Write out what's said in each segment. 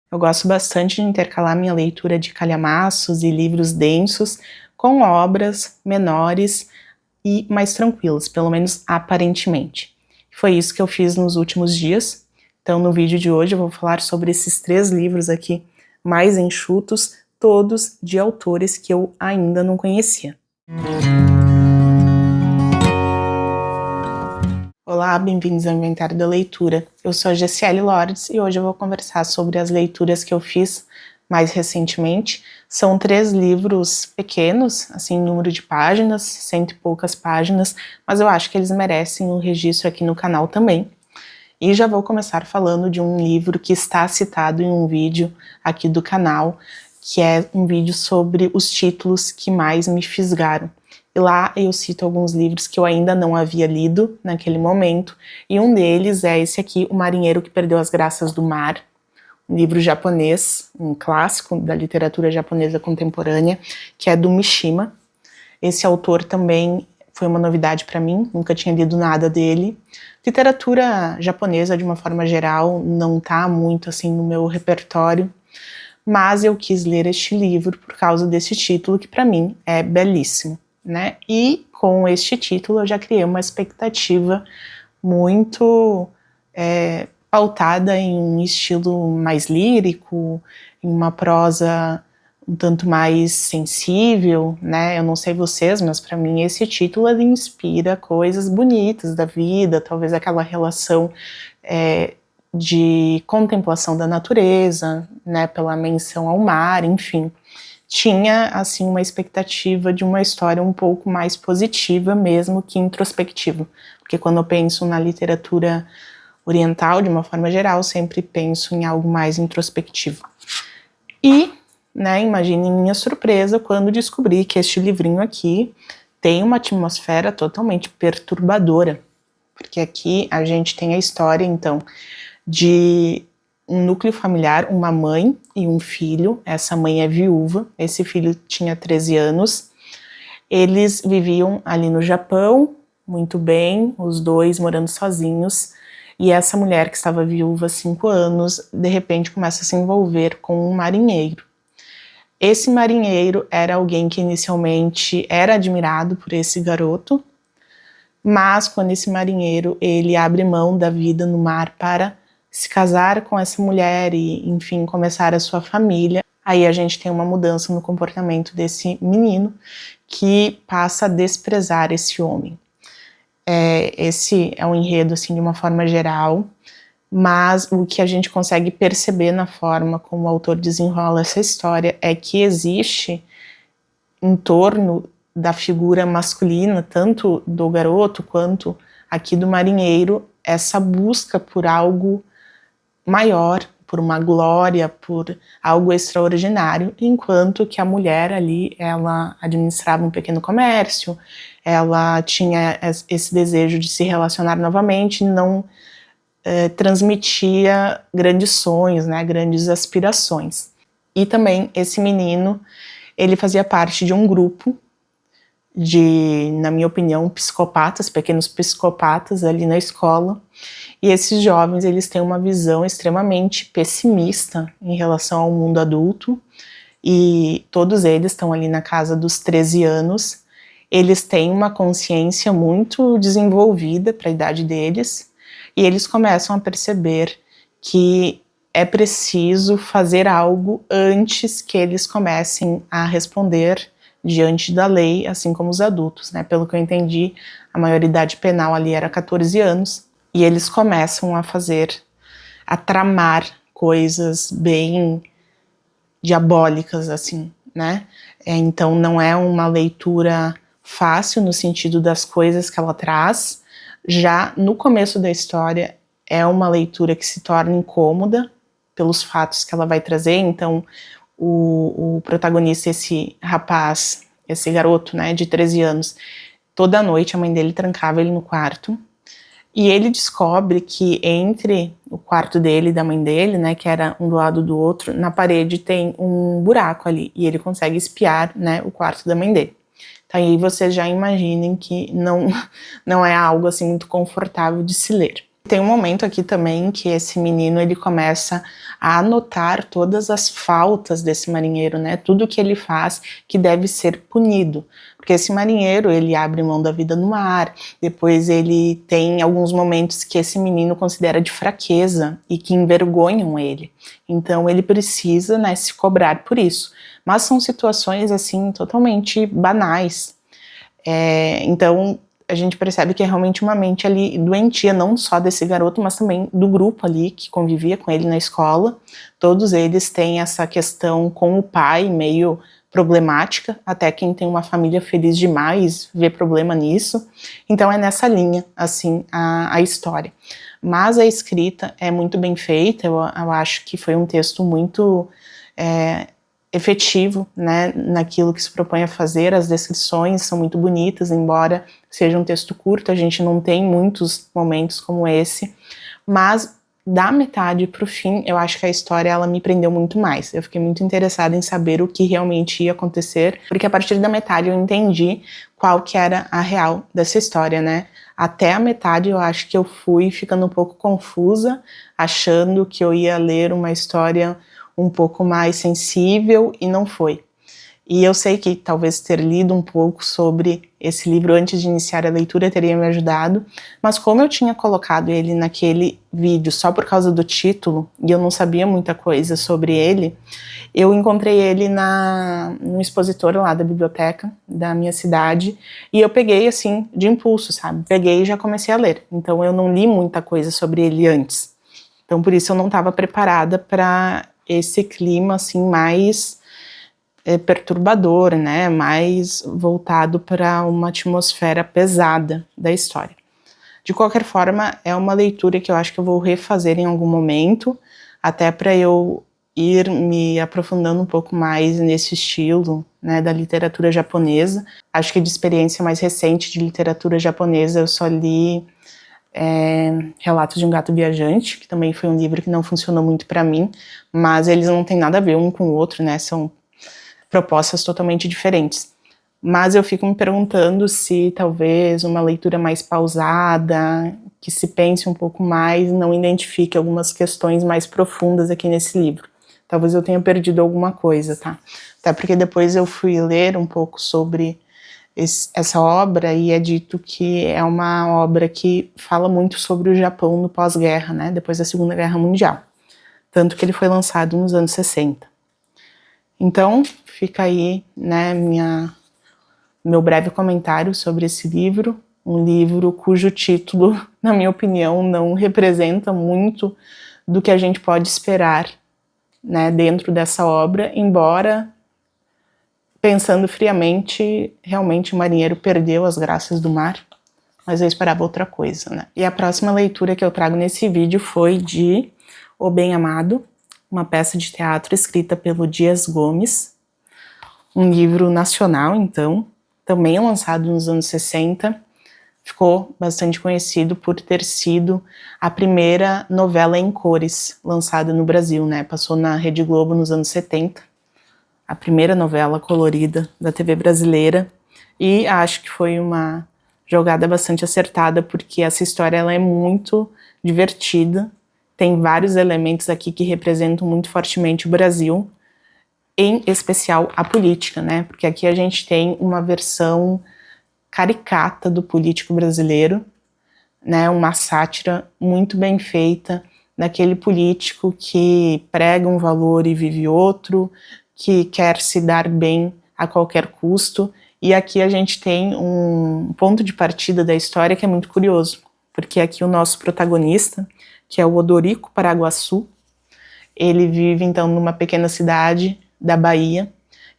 Eu gosto bastante de intercalar minha leitura de calhamaços e livros densos com obras menores e mais tranquilas, pelo menos aparentemente. Foi isso que eu fiz nos últimos dias. Então, no vídeo de hoje eu vou falar sobre esses 3 livros aqui mais enxutos, todos de autores que eu ainda não conhecia. Olá, bem-vindos ao Inventário da Leitura. Eu sou a Gessiele Lourdes e hoje eu vou conversar sobre as leituras que eu fiz mais recentemente. São 3 livros pequenos, assim, número de páginas, 100 e poucas páginas, mas eu acho que eles merecem um registro aqui no canal também. E já vou começar falando de um livro que está citado em um vídeo aqui do canal, que é um vídeo sobre os títulos que mais me fisgaram. E lá eu cito alguns livros que eu ainda não havia lido naquele momento, e um deles é esse aqui, O Marinheiro que Perdeu as Graças do Mar, um livro japonês, um clássico da literatura japonesa contemporânea, que é do Mishima. Esse autor também foi uma novidade para mim, nunca tinha lido nada dele. Literatura japonesa, de uma forma geral, não está muito assim no meu repertório, mas eu quis ler este livro por causa desse título, que para mim é belíssimo, né? E com este título eu já criei uma expectativa muito pautada em um estilo mais lírico, em uma prosa um tanto mais sensível, né? Eu não sei vocês, mas para mim esse título ele inspira coisas bonitas da vida, talvez aquela relação de contemplação da natureza, né? Pela menção ao mar, enfim. Tinha, assim, uma expectativa de uma história um pouco mais positiva mesmo que introspectiva, porque quando eu penso na literatura oriental, de uma forma geral, sempre penso em algo mais introspectivo. E, né, imagine minha surpresa quando descobri que este livrinho aqui tem uma atmosfera totalmente perturbadora, porque aqui a gente tem a história, então, de um núcleo familiar, uma mãe e um filho. Essa mãe é viúva, esse filho tinha 13 anos, eles viviam ali no Japão, muito bem, os dois morando sozinhos, e essa mulher que estava viúva há 5 anos, de repente começa a se envolver com um marinheiro. Esse marinheiro era alguém que inicialmente era admirado por esse garoto, mas quando esse marinheiro ele abre mão da vida no mar para se casar com essa mulher e, enfim, começar a sua família, aí a gente tem uma mudança no comportamento desse menino que passa a desprezar esse homem. Esse é um enredo, assim, de uma forma geral, mas o que a gente consegue perceber na forma como o autor desenrola essa história é que existe em torno da figura masculina, tanto do garoto quanto aqui do marinheiro, essa busca por algo maior, por uma glória, por algo extraordinário, enquanto que a mulher ali, ela administrava um pequeno comércio, ela tinha esse desejo de se relacionar novamente, não transmitia grandes sonhos, né, grandes aspirações. E também esse menino, ele fazia parte de um grupo de, na minha opinião, psicopatas, pequenos psicopatas ali na escola, e esses jovens, eles têm uma visão extremamente pessimista em relação ao mundo adulto, e todos eles estão ali na casa dos 13 anos, eles têm uma consciência muito desenvolvida para a idade deles, e eles começam a perceber que é preciso fazer algo antes que eles comecem a responder diante da lei, assim como os adultos, né? Pelo que eu entendi, a maioridade penal ali era 14 anos, e eles começam a tramar coisas bem diabólicas, assim, né? Então não é uma leitura fácil no sentido das coisas que ela traz. Já no começo da história é uma leitura que se torna incômoda pelos fatos que ela vai trazer. Então o protagonista, esse rapaz, esse garoto, né, de 13 anos, toda noite a mãe dele trancava ele no quarto, e ele descobre que entre o quarto dele e da mãe dele, né, que era um do lado do outro, na parede tem um buraco ali, e ele consegue espiar, né, o quarto da mãe dele. Então aí vocês já imaginem que não é algo assim muito confortável de se ler. Tem um momento aqui também que esse menino ele começa a anotar todas as faltas desse marinheiro, né? Tudo que ele faz que deve ser punido. Porque esse marinheiro, ele abre mão da vida no mar, depois ele tem alguns momentos que esse menino considera de fraqueza e que envergonham ele. Então ele precisa, né, se cobrar por isso. Mas são situações, assim, totalmente banais. Então a gente percebe que é realmente uma mente ali doentia, não só desse garoto, mas também do grupo ali que convivia com ele na escola. Todos eles têm essa questão com o pai meio problemática, até quem tem uma família feliz demais vê problema nisso. Então é nessa linha, assim, a história. Mas a escrita é muito bem feita, eu acho que foi um texto muito efetivo, né, naquilo que se propõe a fazer. As descrições são muito bonitas, embora seja um texto curto, a gente não tem muitos momentos como esse, mas da metade para o fim, eu acho que a história ela me prendeu muito mais. Eu fiquei muito interessada em saber o que realmente ia acontecer, porque a partir da metade eu entendi qual que era a real dessa história, né? Até a metade eu acho que eu fui ficando um pouco confusa, achando que eu ia ler uma história um pouco mais sensível e não foi. E eu sei que talvez ter lido um pouco sobre esse livro antes de iniciar a leitura teria me ajudado, mas como eu tinha colocado ele naquele vídeo só por causa do título, e eu não sabia muita coisa sobre ele, eu encontrei ele no expositor lá da biblioteca da minha cidade, e eu peguei assim, de impulso, sabe? Peguei e já comecei a ler. Então eu não li muita coisa sobre ele antes. Então por isso eu não estava preparada para esse clima assim mais perturbador, né, mais voltado para uma atmosfera pesada da história. De qualquer forma, é uma leitura que eu acho que eu vou refazer em algum momento, até para eu ir me aprofundando um pouco mais nesse estilo, né, da literatura japonesa. Acho que de experiência mais recente de literatura japonesa eu só li Relatos de um Gato Viajante, que também foi um livro que não funcionou muito para mim, mas eles não têm nada a ver um com o outro, né, são propostas totalmente diferentes. Mas eu fico me perguntando se talvez uma leitura mais pausada, que se pense um pouco mais, não identifique algumas questões mais profundas aqui nesse livro. Talvez eu tenha perdido alguma coisa, tá? Até porque depois eu fui ler um pouco sobre essa obra e é dito que é uma obra que fala muito sobre o Japão no pós-guerra, né? Depois da Segunda Guerra Mundial. Tanto que ele foi lançado nos anos 60. Então, fica aí, né, meu breve comentário sobre esse livro, um livro cujo título, na minha opinião, não representa muito do que a gente pode esperar, né, dentro dessa obra, embora, pensando friamente, realmente o marinheiro perdeu as graças do mar, mas eu esperava outra coisa, né. E a próxima leitura que eu trago nesse vídeo foi de O Bem Amado, uma peça de teatro escrita pelo Dias Gomes, um livro nacional, então, também lançado nos anos 60, ficou bastante conhecido por ter sido a primeira novela em cores lançada no Brasil, né? Passou na Rede Globo nos anos 70, a primeira novela colorida da TV brasileira, e acho que foi uma jogada bastante acertada, porque essa história ela é muito divertida. Tem vários elementos aqui que representam muito fortemente o Brasil, em especial a política, né? Porque aqui a gente tem uma versão caricata do político brasileiro, né? Uma sátira muito bem feita daquele político que prega um valor e vive outro, que quer se dar bem a qualquer custo. E aqui a gente tem um ponto de partida da história que é muito curioso, porque aqui o nosso protagonista, que é o Odorico Paraguaçu, ele vive então numa pequena cidade da Bahia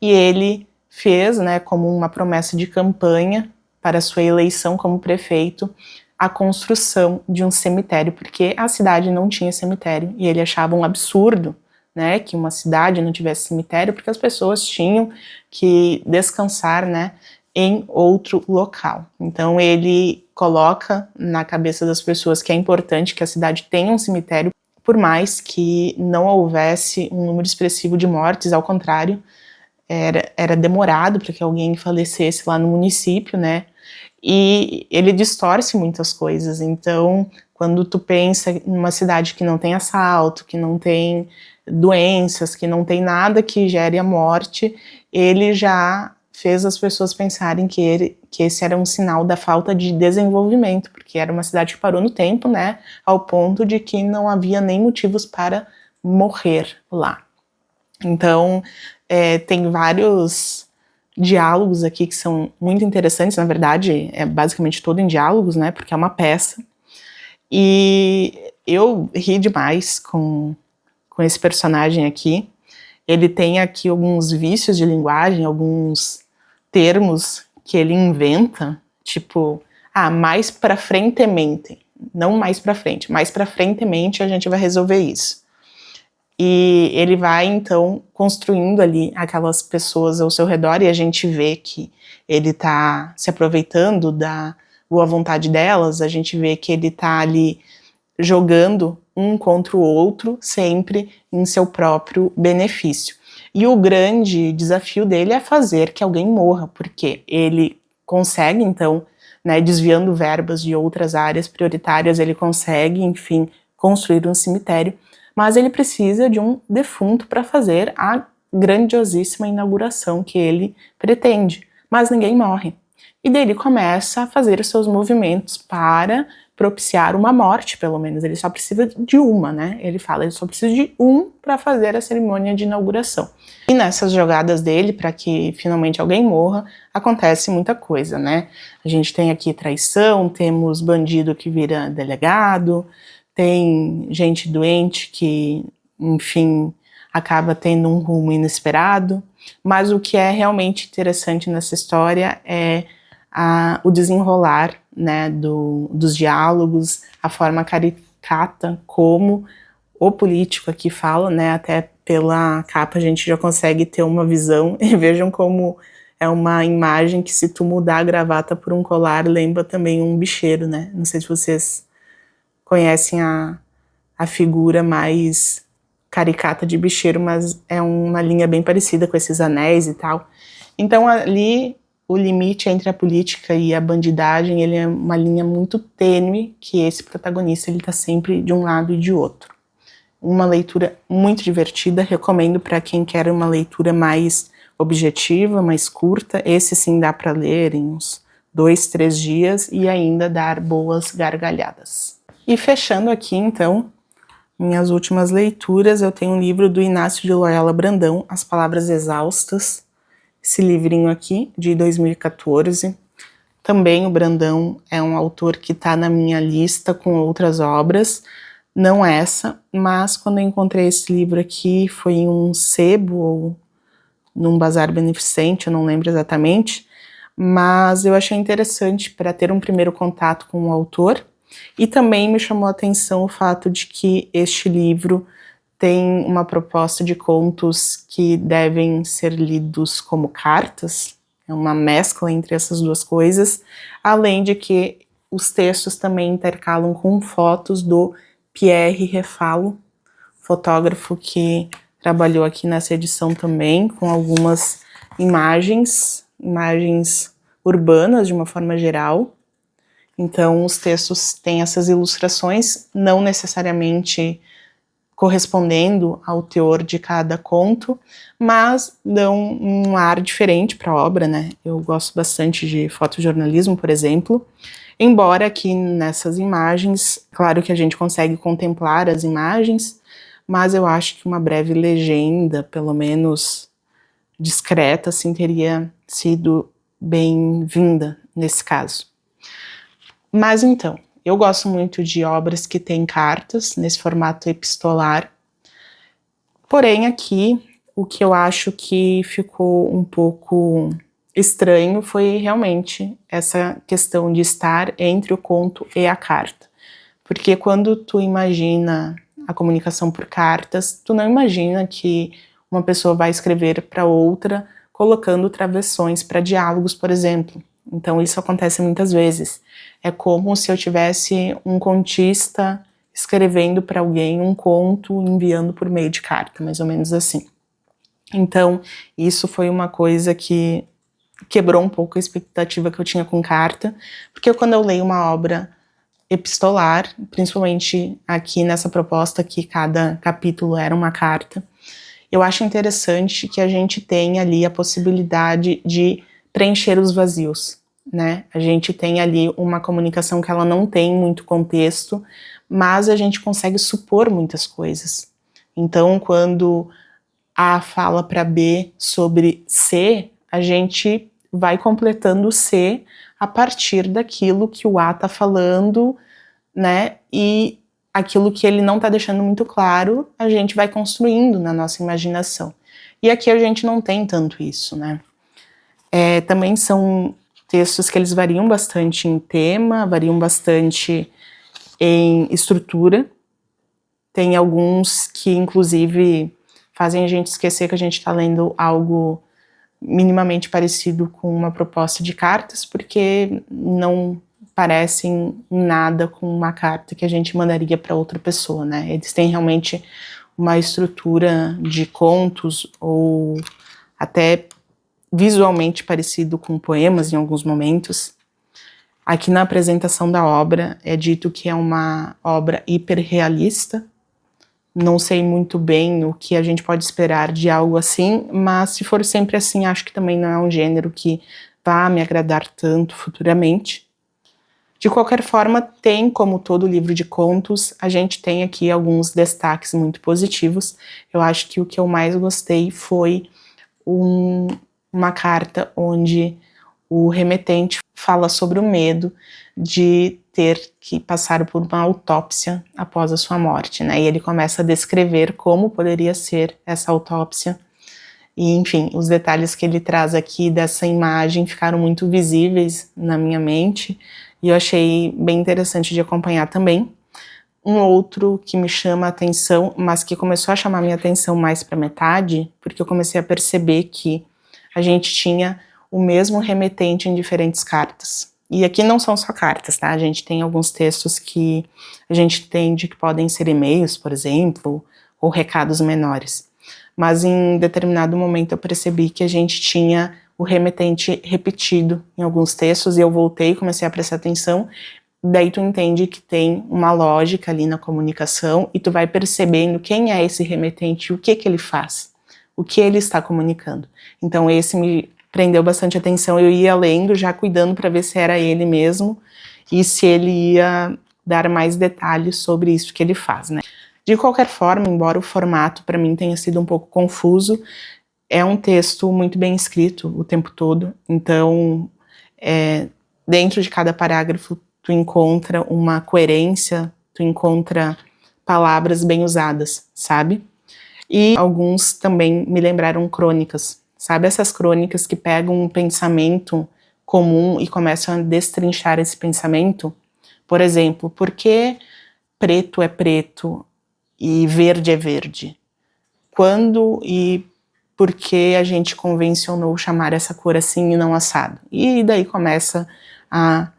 e ele fez, né, como uma promessa de campanha para sua eleição como prefeito, a construção de um cemitério, porque a cidade não tinha cemitério e ele achava um absurdo, né, que uma cidade não tivesse cemitério, porque as pessoas tinham que descansar, né, em outro local. Então ele coloca na cabeça das pessoas que é importante que a cidade tenha um cemitério, por mais que não houvesse um número expressivo de mortes, ao contrário, era demorado para que alguém falecesse lá no município, né? E ele distorce muitas coisas. Então, Quando tu pensa numa cidade que não tem assalto, que não tem doenças, que não tem nada que gere a morte, ele já fez as pessoas pensarem que esse era um sinal da falta de desenvolvimento, porque era uma cidade que parou no tempo, né, ao ponto de que não havia nem motivos para morrer lá. Então, tem vários diálogos aqui que são muito interessantes, na verdade, é basicamente todo em diálogos, né, porque é uma peça, e eu ri demais com esse personagem aqui. Ele tem aqui alguns vícios de linguagem, alguns termos que ele inventa, tipo, mais pra frentemente, não mais pra frente, mais pra frentemente a gente vai resolver isso. E ele vai, então, construindo ali aquelas pessoas ao seu redor, e a gente vê que ele tá se aproveitando da boa vontade delas, a gente vê que ele tá ali jogando um contra o outro, sempre em seu próprio benefício. E o grande desafio dele é fazer que alguém morra, porque ele consegue, então, né, desviando verbas de outras áreas prioritárias, ele consegue, enfim, construir um cemitério, mas ele precisa de um defunto para fazer a grandiosíssima inauguração que ele pretende, mas ninguém morre. E daí ele começa a fazer os seus movimentos para propiciar uma morte, pelo menos. Ele só precisa de uma, né? Ele fala, ele só precisa de um para fazer a cerimônia de inauguração. E nessas jogadas dele, para que finalmente alguém morra, acontece muita coisa, né? A gente tem aqui traição, temos bandido que vira delegado, tem gente doente que, enfim, acaba tendo um rumo inesperado. Mas o que é realmente interessante nessa história é o desenrolar, né, dos diálogos, a forma caricata como o político aqui fala, né, até pela capa a gente já consegue ter uma visão, e vejam como é uma imagem que, se tu mudar a gravata por um colar, lembra também um bicheiro, né, não sei se vocês conhecem a figura mais caricata de bicheiro, mas é uma linha bem parecida com esses anéis e tal. Então ali o limite entre a política e a bandidagem, ele é uma linha muito tênue, que esse protagonista ele tá sempre de um lado e de outro. Uma leitura muito divertida, recomendo para quem quer uma leitura mais objetiva, mais curta. Esse sim dá para ler em uns 2, 3 dias e ainda dar boas gargalhadas. E fechando aqui então, minhas últimas leituras, eu tenho um livro do Inácio de Loyola Brandão, As Palavras Exaustas, esse livrinho aqui, de 2014. Também o Brandão é um autor que está na minha lista com outras obras, não essa, mas quando eu encontrei esse livro aqui, foi em um sebo ou num bazar beneficente, eu não lembro exatamente, mas eu achei interessante para ter um primeiro contato com o autor, e também me chamou a atenção o fato de que este livro tem uma proposta de contos que devem ser lidos como cartas, é uma mescla entre essas duas coisas, além de que os textos também intercalam com fotos do Pierre Refalo, fotógrafo que trabalhou aqui nessa edição também, com algumas imagens urbanas de uma forma geral. Então os textos têm essas ilustrações, não necessariamente correspondendo ao teor de cada conto, mas dão um ar diferente para a obra, né? Eu gosto bastante de fotojornalismo, por exemplo, embora aqui nessas imagens, claro que a gente consegue contemplar as imagens, mas eu acho que uma breve legenda, pelo menos discreta, assim, teria sido bem-vinda nesse caso. Mas então, eu gosto muito de obras que têm cartas, nesse formato epistolar. Porém, aqui, o que eu acho que ficou um pouco estranho foi realmente essa questão de estar entre o conto e a carta. Porque quando tu imagina a comunicação por cartas, tu não imagina que uma pessoa vai escrever para outra colocando travessões para diálogos, por exemplo. Então isso acontece muitas vezes. É como se eu tivesse um contista escrevendo para alguém um conto, enviando por meio de carta, mais ou menos assim. Então isso foi uma coisa que quebrou um pouco a expectativa que eu tinha com carta, porque quando eu leio uma obra epistolar, principalmente aqui nessa proposta que cada capítulo era uma carta. Eu acho interessante que a gente tem ali a possibilidade de preencher os vazios, né? A gente tem ali uma comunicação que ela não tem muito contexto, mas a gente consegue supor muitas coisas. Então, quando A fala para B sobre C, a gente vai completando o C a partir daquilo que o A está falando, né? E aquilo que ele não está deixando muito claro, a gente vai construindo na nossa imaginação. E aqui a gente não tem tanto isso, né? Também são textos que eles variam bastante em tema, variam bastante em estrutura. Tem alguns que, inclusive, fazem a gente esquecer que a gente está lendo algo minimamente parecido com uma proposta de cartas, porque não parecem nada com uma carta que a gente mandaria para outra pessoa, né? Eles têm realmente uma estrutura de contos ou até visualmente parecido com poemas em alguns momentos. Aqui na apresentação da obra é dito que é uma obra hiperrealista. Não sei muito bem o que a gente pode esperar de algo assim, mas se for sempre assim, acho que também não é um gênero que vá me agradar tanto futuramente. De qualquer forma, tem, como todo livro de contos, a gente tem aqui alguns destaques muito positivos. Eu acho que o que eu mais gostei foi uma carta onde o remetente fala sobre o medo de ter que passar por uma autópsia após a sua morte, né? E ele começa a descrever como poderia ser essa autópsia. E, enfim, os detalhes que ele traz aqui dessa imagem ficaram muito visíveis na minha mente e eu achei bem interessante de acompanhar também. Um outro que me chama a atenção, mas que começou a chamar a minha atenção mais para metade, porque eu comecei a perceber que a gente tinha o mesmo remetente em diferentes cartas. E aqui não são só cartas, tá? A gente tem alguns textos que a gente entende que podem ser e-mails, por exemplo, ou recados menores. Mas em determinado momento eu percebi que a gente tinha o remetente repetido em alguns textos e eu voltei, comecei a prestar atenção. Daí tu entende que tem uma lógica ali na comunicação e tu vai percebendo quem é esse remetente e o que ele faz, o que ele está comunicando. Então esse me prendeu bastante atenção, eu ia lendo, já cuidando para ver se era ele mesmo e se ele ia dar mais detalhes sobre isso que ele faz, né? De qualquer forma, embora o formato para mim tenha sido um pouco confuso, é um texto muito bem escrito o tempo todo, então dentro de cada parágrafo tu encontra uma coerência, tu encontra palavras bem usadas, sabe? E alguns também me lembraram crônicas, sabe? Essas crônicas que pegam um pensamento comum e começam a destrinchar esse pensamento. Por exemplo, por que preto é preto e verde é verde? Quando e por que a gente convencionou chamar essa cor assim e não assado? E daí começa a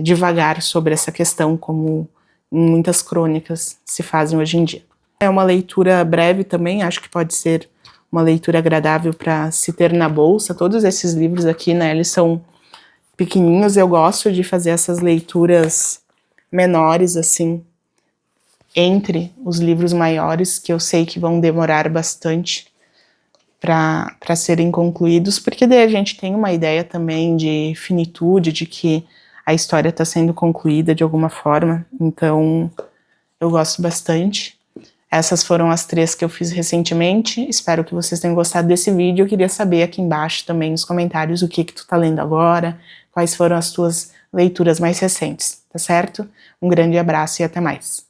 divagar sobre essa questão, como muitas crônicas se fazem hoje em dia. É uma leitura breve também, acho que pode ser uma leitura agradável para se ter na bolsa. Todos esses livros aqui, né, eles são pequenininhos, eu gosto de fazer essas leituras menores, assim, entre os livros maiores, que eu sei que vão demorar bastante para serem concluídos, porque daí a gente tem uma ideia também de finitude, de que a história está sendo concluída de alguma forma, então eu gosto bastante. Essas foram as 3 que eu fiz recentemente, espero que vocês tenham gostado desse vídeo. Eu queria saber aqui embaixo também nos comentários o que tu tá lendo agora, quais foram as tuas leituras mais recentes, tá certo? Um grande abraço e até mais.